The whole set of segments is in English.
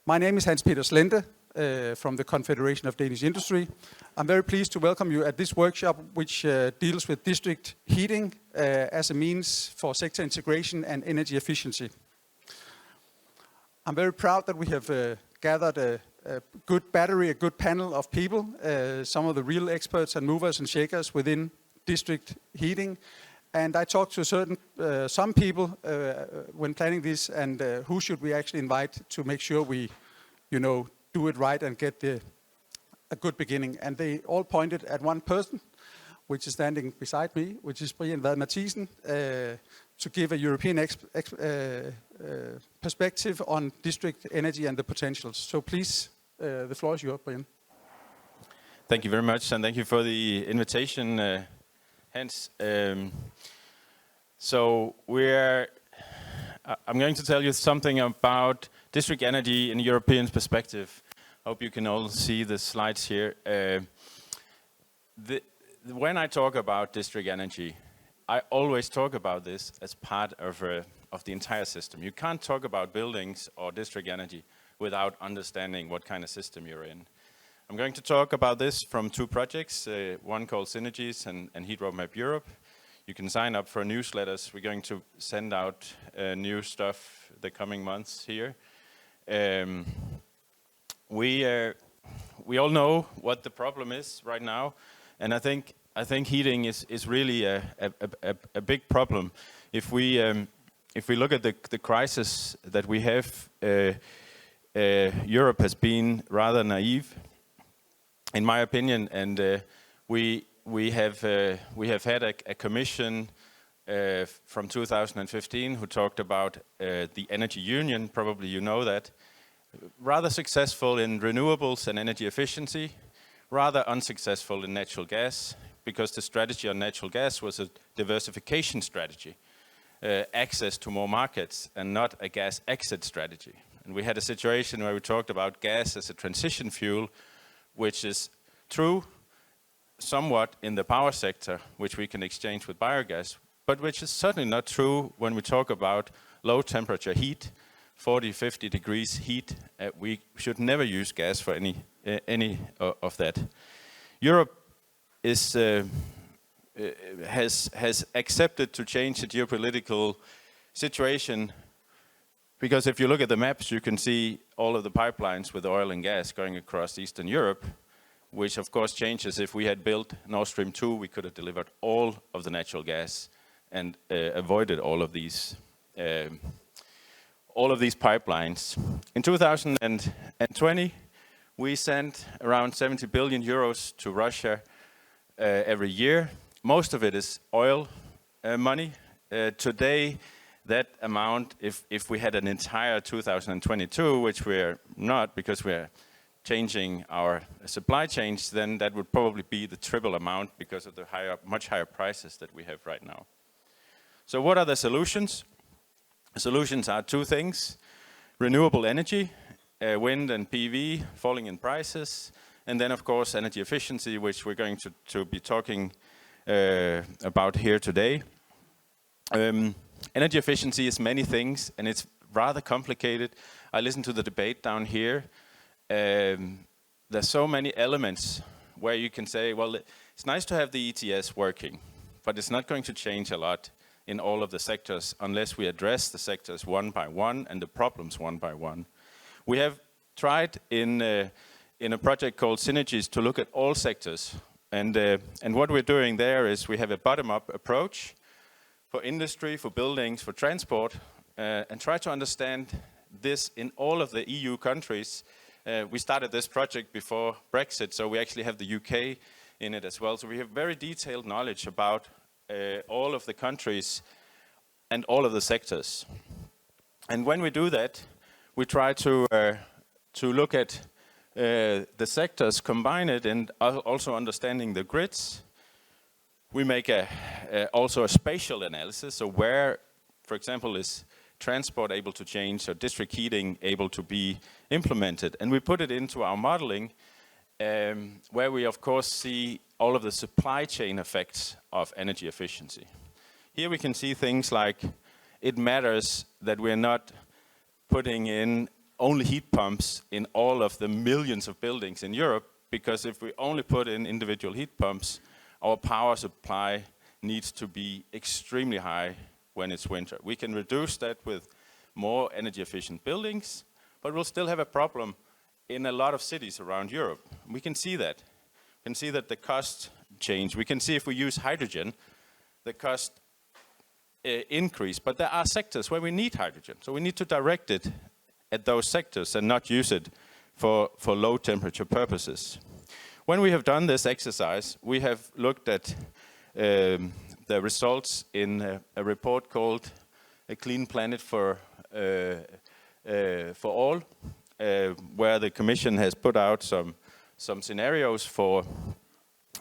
My name is Hans-Peter Slente from the Confederation of Danish Industry. I'm very pleased to welcome you at this workshop which deals with district heating as a means for sector integration and energy efficiency. I'm very proud that we have gathered a good battery, a good panel of people, some of the real experts and movers and shakers within district heating. And I talked to some people when planning this, and who should we actually invite to make sure we, do it right and get a good beginning. And they all pointed at one person, which is standing beside me, which is Brian Mathiesen, to give a European perspective on district energy and the potentials. So please, the floor is yours, Brian. Thank you very much, and thank you for the invitation, Hans. So I'm going to tell you something about district energy in a European perspective. I hope you can all see the slides here. When I talk about district energy, I always talk about this as part of the entire system. You can't talk about buildings or district energy without understanding what kind of system you're in. I'm going to talk about this from two projects, one called Synergies and Heat Roadmap Europe. You can sign up for newsletters. We're going to send out new stuff the coming months here. We all know what the problem is right now, and I think heating is really a big problem. If we look at the crisis that we have, Europe has been rather naive, in my opinion, and we have had a commission from 2015 who talked about the energy union. Probably you know that. Rather successful in renewables and energy efficiency, rather unsuccessful in natural gas, because the strategy on natural gas was a diversification strategy, access to more markets, and not a gas exit strategy. And we had a situation where we talked about gas as a transition fuel, which is true somewhat in the power sector, which we can exchange with biogas, but which is certainly not true when we talk about low temperature heat, 40, 50 degrees heat. We should never use gas for any of that. Europe has accepted to change the geopolitical situation, because if you look at the maps, you can see all of the pipelines with oil and gas going across Eastern Europe, which of course changes. If we had built Nord Stream 2, we could have delivered all of the natural gas and avoided all of these pipelines. In 2020, we sent around 70 billion euros to Russia every year. Most of it is oil money. Today, that amount, if we had an entire 2022, which we're not because we're changing our supply chains, then that would probably be the triple amount because of the much higher prices that we have right now. So what are the solutions? The solutions are two things: renewable energy, wind and PV falling in prices, and then of course energy efficiency, which we're going to be talking about here today. Energy efficiency is many things, and it's rather complicated. I listened to the debate down here. There's so many elements where you can say, well, it's nice to have the ETS working, but it's not going to change a lot in all of the sectors unless we address the sectors one by one and the problems one by one. We have tried in a project called Synergies to look at all sectors, and what we're doing there is we have a bottom-up approach for industry, for buildings, for transport, and try to understand this in all of the EU countries. We started this project before Brexit, so we actually have the UK in it as well. So we have very detailed knowledge about all of the countries and all of the sectors. And when we do that, we try to look at the sectors, combine it, and also understanding the grids. We make also a spatial analysis, so where, for example, is transport able to change, or district heating able to be implemented. And we put it into our modeling, where we of course see all of the supply chain effects of energy efficiency. Here we can see things like it matters that we're not putting in only heat pumps in all of the millions of buildings in Europe, because if we only put in individual heat pumps, our power supply needs to be extremely high when it's winter. We can reduce that with more energy efficient buildings, but we'll still have a problem in a lot of cities around Europe. We can see that. We can see that the cost change. We can see if we use hydrogen, the cost increase, but there are sectors where we need hydrogen. So we need to direct it at those sectors and not use it for low temperature purposes. When we have done this exercise, we have looked at the results in a report called A Clean Planet for All, where the Commission has put out some scenarios for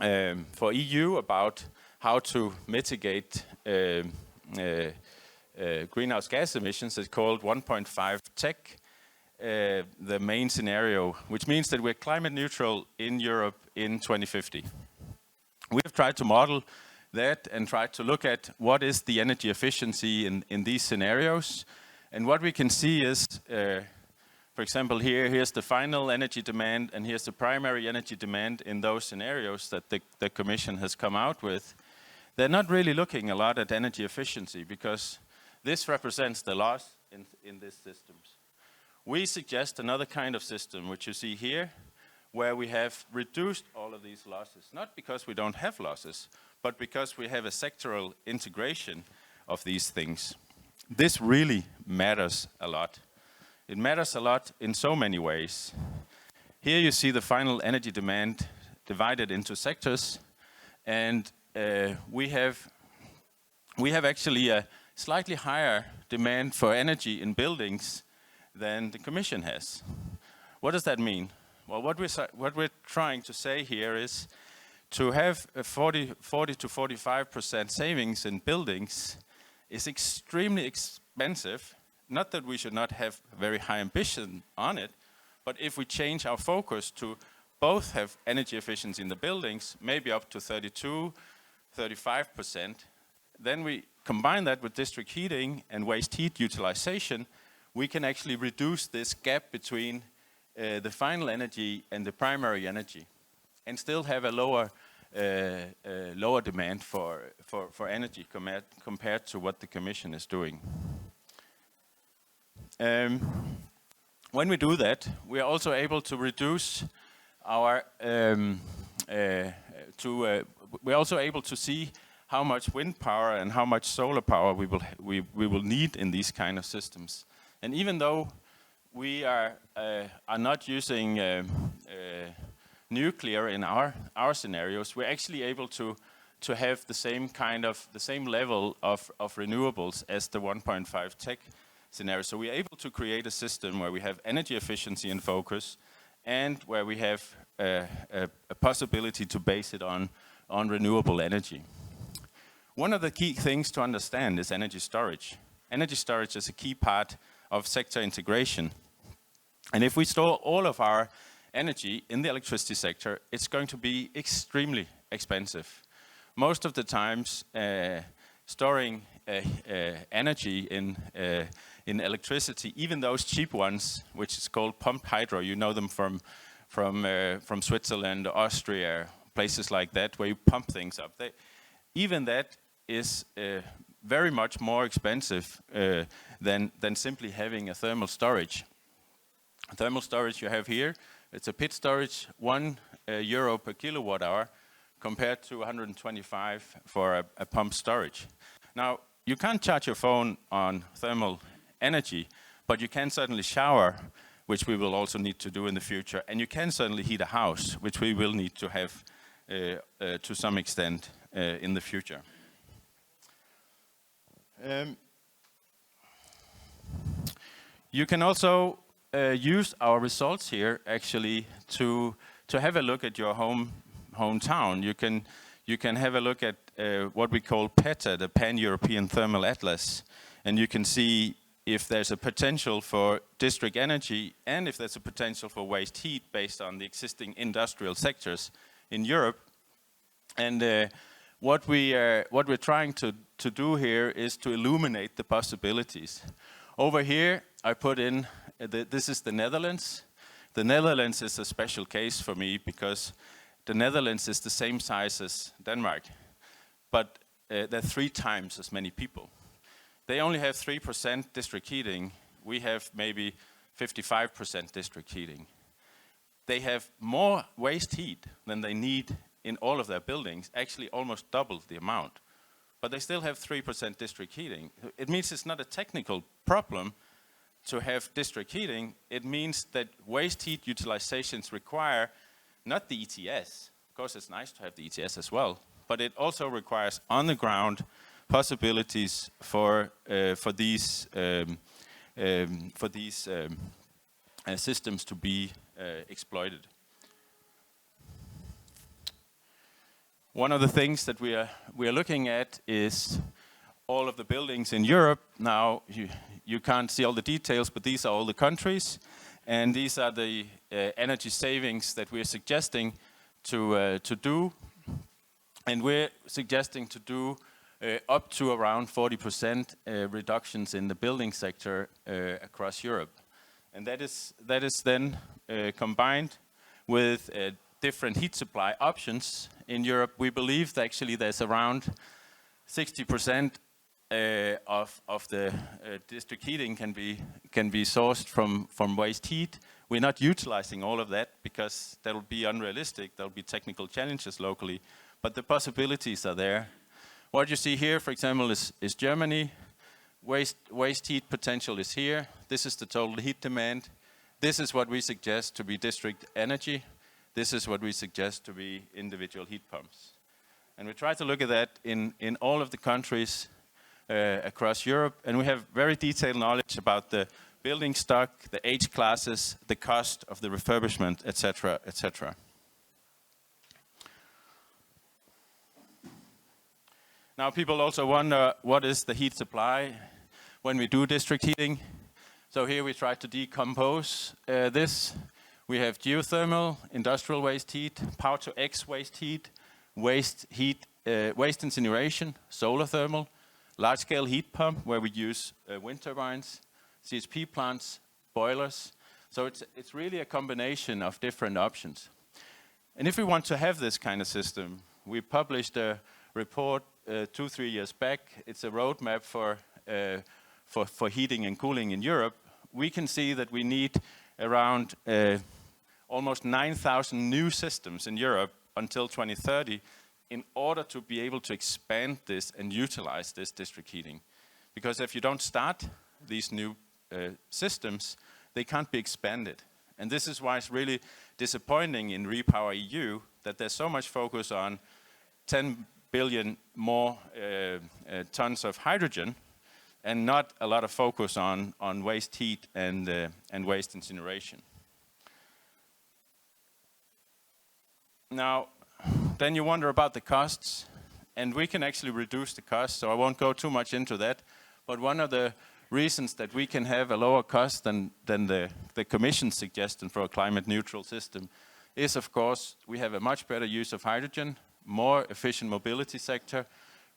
EU about how to mitigate greenhouse gas emissions. It's called 1.5 Tech, the main scenario, which means that we're climate neutral in Europe in 2050. We have tried to model that and tried to look at what is the energy efficiency in these scenarios. And what we can see is, for example, here's the final energy demand and here's the primary energy demand in those scenarios that the Commission has come out with. They're not really looking a lot at energy efficiency because this represents the loss in these systems. We suggest another kind of system, which you see here, where we have reduced all of these losses, not because we don't have losses, but because we have a sectoral integration of these things. This really matters a lot. It matters a lot in so many ways. Here you see the final energy demand divided into sectors, and we have actually a slightly higher demand for energy in buildings than the Commission has. What does that mean? Well, what we're trying to say here is to have a 40 to 45% savings in buildings is extremely expensive. Not that we should not have very high ambition on it, but if we change our focus to both have energy efficiency in the buildings, maybe up to 32, 35%, then we combine that with district heating and waste heat utilization, we can actually reduce this gap between the final energy and the primary energy and still have a lower demand for energy compared to what the Commission is doing. When we do that, we are also able to reduce our we're also able to see how much wind power and how much solar power we will need in these kind of systems. And even though we are not using nuclear in our scenarios, we're actually able to have the same level of renewables as the 1.5 Tech scenario. So we're able to create a system where we have energy efficiency in focus and where we have a possibility to base it on renewable energy. One of the key things to understand is energy storage. Energy storage is a key part of sector integration. And if we store all of our energy in the electricity sector, it's going to be extremely expensive. Most of the times, storing energy in electricity, even those cheap ones, which is called pumped hydro, you know them from Switzerland, Austria, places like that, where you pump things up. Even that is very much more expensive than simply having a thermal storage. Thermal storage you have here, it's a pit storage, €1 per kilowatt hour, compared to 125 for a pump storage. Now, you can't charge your phone on thermal energy, but you can certainly shower, which we will also need to do in the future, and you can certainly heat a house, which we will need to have to some extent in the future. You can also use our results here actually to have a look at your hometown. You can have a look at what we call Peta, the Pan-European Thermal Atlas, and you can see if there's a potential for district energy and if there's a potential for waste heat based on the existing industrial sectors in Europe. And what we're trying to do here is to illuminate the possibilities. Over here, I put in this is the Netherlands. The Netherlands is a special case for me because the Netherlands is the same size as Denmark, but there are 3 times as many people. They only have 3% district heating. We have maybe 55% district heating. They have more waste heat than they need in all of their buildings, actually almost double the amount. But they still have 3% district heating. It means it's not a technical problem to have district heating. It means that waste heat utilizations require not the ETS. Of course, it's nice to have the ETS as well, but it also requires on-the-ground possibilities for these systems to be exploited. One of the things that we are looking at is all of the buildings in Europe. Now, you can't see all the details, but these are all the countries, and these are the energy savings that we're suggesting to do. And we're suggesting to do up to around 40% reductions in the building sector across Europe. And that is then combined with different heat supply options in Europe. We believe that actually there's around 60% of the district heating can be sourced from waste heat. We're not utilizing all of that because that would be unrealistic. There will be technical challenges locally, but the possibilities are there. What you see here, for example, is Germany. Waste heat potential is here. This is the total heat demand. This is what we suggest to be district energy. This is what we suggest to be individual heat pumps. And we try to look at that in all of the countries across Europe, and we have very detailed knowledge about the building stock, the age classes, the cost of the refurbishment, etc., etc. Now, people also wonder, what is the heat supply when we do district heating? So here we try to decompose this. We have geothermal, industrial waste heat, power to X waste heat, waste incineration, solar thermal, large-scale heat pump where we use wind turbines, CHP plants, boilers. So it's really a combination of different options. And if we want to have this kind of system, we published a report 2-3 years back. It's a roadmap for heating and cooling in Europe. We can see that we need around almost 9,000 new systems in Europe until 2030 in order to be able to expand this and utilize this district heating. Because if you don't start these new systems, they can't be expanded. And this is why it's really disappointing in Repower EU that there's so much focus on 10 billion more tons of hydrogen and not a lot of focus on waste heat and waste incineration. Now, then you wonder about the costs, and we can actually reduce the costs, so I won't go too much into that. But one of the reasons that we can have a lower cost than the Commission suggestion for a climate neutral system is, of course, we have a much better use of hydrogen, more efficient mobility sector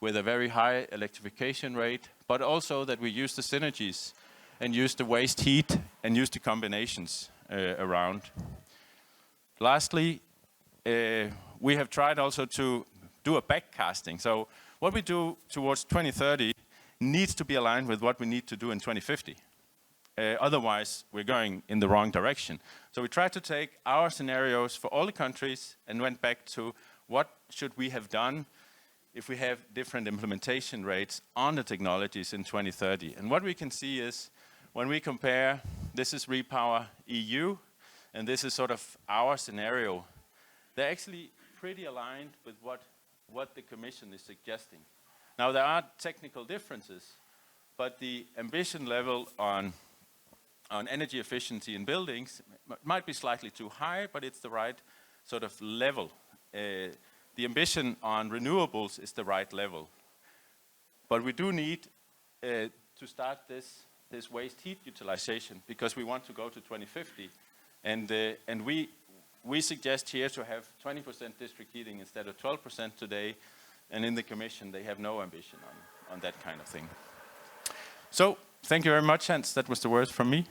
with a very high electrification rate, but also that we use the synergies and use the waste heat and use the combinations around. Lastly, we have tried also to do a backcasting. So what we do towards 2030 needs to be aligned with what we need to do in 2050. Otherwise, we're going in the wrong direction. So we tried to take our scenarios for all the countries and went back to what should we have done if we have different implementation rates on the technologies in 2030. And what we can see is when we compare, this is Repower EU, and this is sort of our scenario. They're actually pretty aligned with what the Commission is suggesting. Now, there are technical differences, but the ambition level on energy efficiency in buildings might be slightly too high, but it's the right sort of level. The ambition on renewables is the right level. But we do need to start this waste heat utilization because we want to go to 2050. And we suggest here to have 20% district heating instead of 12% today. And in the Commission, they have no ambition on that kind of thing. So, thank you very much, Hans. That was the words from me.